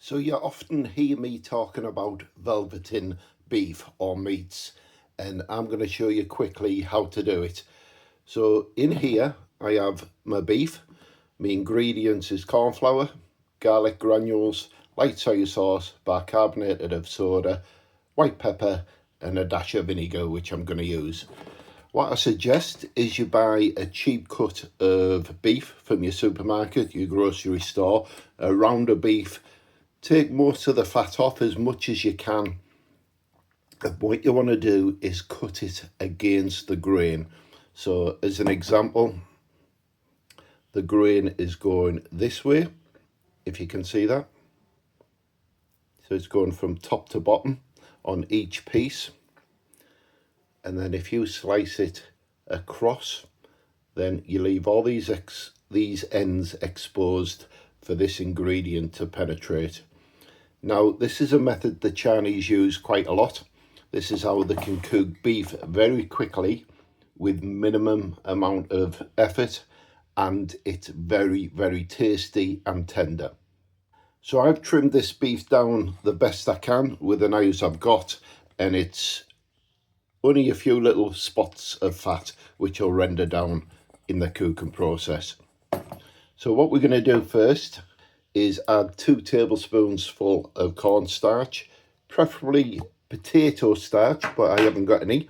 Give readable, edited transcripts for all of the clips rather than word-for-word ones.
So you often hear me talking about velveting beef or meats, and I'm going to show you quickly how to do it. So in here I have my beef. My ingredients is corn flour, garlic granules, light soy sauce, bicarbonate of soda, white pepper and a dash of vinegar, which I'm going to use. What I suggest is you buy a cheap cut of beef from your supermarket, your grocery store, a round of beef. Take most of the fat off as much as you can. And what you want to do is cut it against the grain. So as an example, the grain is going this way, if you can see that. So it's going from top to bottom on each piece. And then if you slice it across, then you leave all these ends exposed for this ingredient to penetrate. Now, this is a method the Chinese use quite a lot. This is how they can cook beef very quickly with minimum amount of effort, and it's very, very tasty and tender. So I've trimmed this beef down the best I can with the knives I've got, and it's only a few little spots of fat which will render down in the cooking process. So what we're going to do first is add 2 tablespoons full of cornstarch, preferably potato starch, but I haven't got any.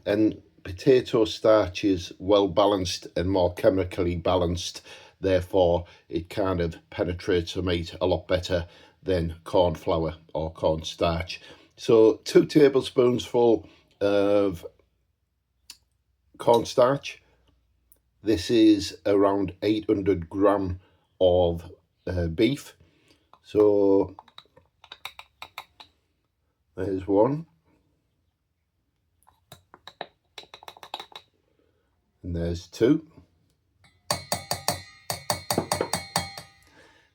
And potato starch is well balanced and more chemically balanced, therefore it kind of penetrates the meat a lot better than corn flour or cornstarch. So 2 tablespoons full of cornstarch. This is around 800 gram of beef. So there's one, and there's 2.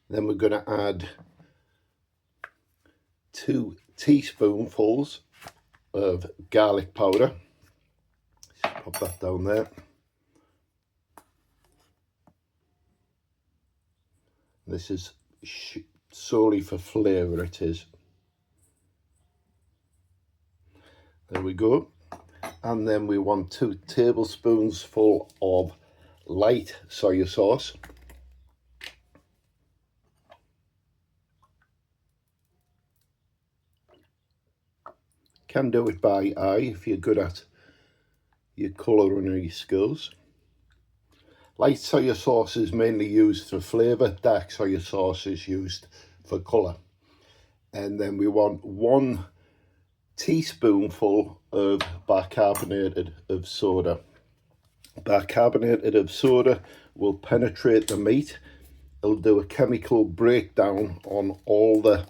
Then we're going to add 2 teaspoonfuls of garlic powder. Just pop that down there. This is solely for flavour, it is. There we go. And then we want 2 tablespoons full of light soy sauce. Can do it by eye if you're good at your culinary skills. Light soy sauce is mainly used for flavour, dark soy sauce is used for colour. And then we want 1 teaspoonful of bicarbonate of soda. Bicarbonate of soda will penetrate the meat. It'll do a chemical breakdown on all the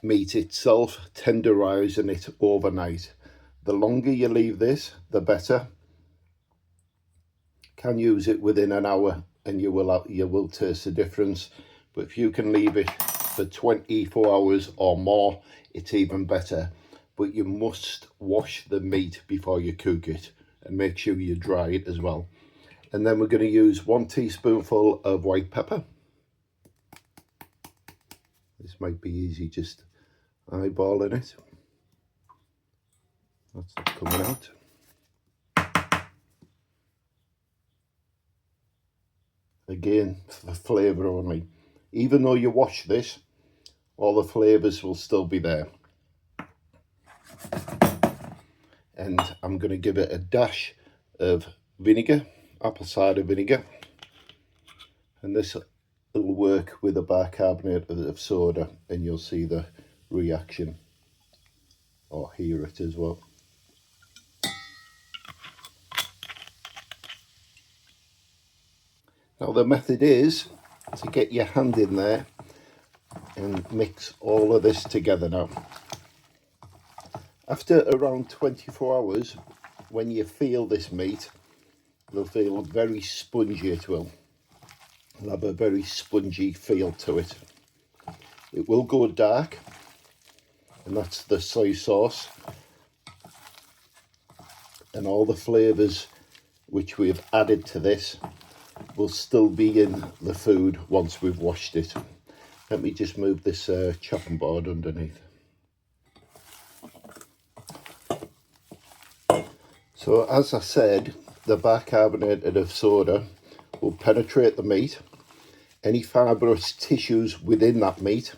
meat itself, tenderizing it overnight. The longer you leave this, the better. Can use it within an hour and you will taste the difference, but if you can leave it for 24 hours or more, it's even better. But you must wash the meat before you cook it and make sure you dry it as well. And then we're going to use 1 teaspoonful of white pepper. This might be easy just eyeballing it. That's not coming out. Again, for flavour only. Even though you wash this, all the flavours will still be there. And I'm going to give it a dash of vinegar, apple cider vinegar. And this will work with a bicarbonate of soda, and you'll see the reaction, or hear it as well. Now the method is to get your hand in there and mix all of this together now. After around 24 hours, when you feel this meat, it'll feel very spongy, it will. It'll have a very spongy feel to it. It will go dark, and that's the soy sauce. And all the flavours which we've added to this will still be in the food once we've washed it. Let me just move this chopping board underneath. So as I said, the bicarbonate of soda will penetrate the meat. Any fibrous tissues within that meat,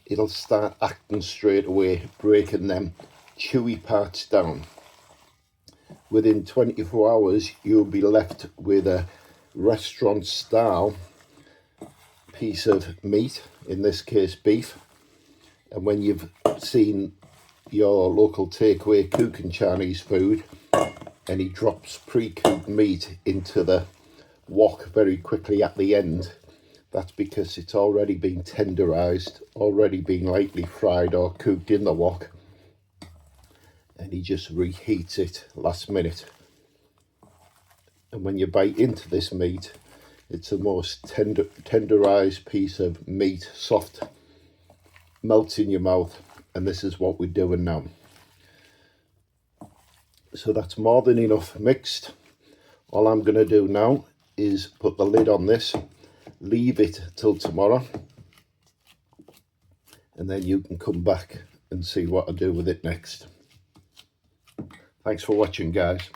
it'll start acting straight away, breaking them chewy parts down. Within 24 hours, you'll be left with a restaurant style piece of meat, in this case beef. And when you've seen your local takeaway cooking Chinese food and he drops pre-cooked meat into the wok very quickly at the end, that's because it's already been tenderized, already been lightly fried or cooked in the wok, and he just reheats it last minute. And when you bite into this meat, it's the most tenderized piece of meat, soft, melts in your mouth, and this is what we're doing now. So that's more than enough mixed. All I'm going to do now is put the lid on this, leave it till tomorrow, and then you can come back and see what I do with it next. Thanks for watching, guys.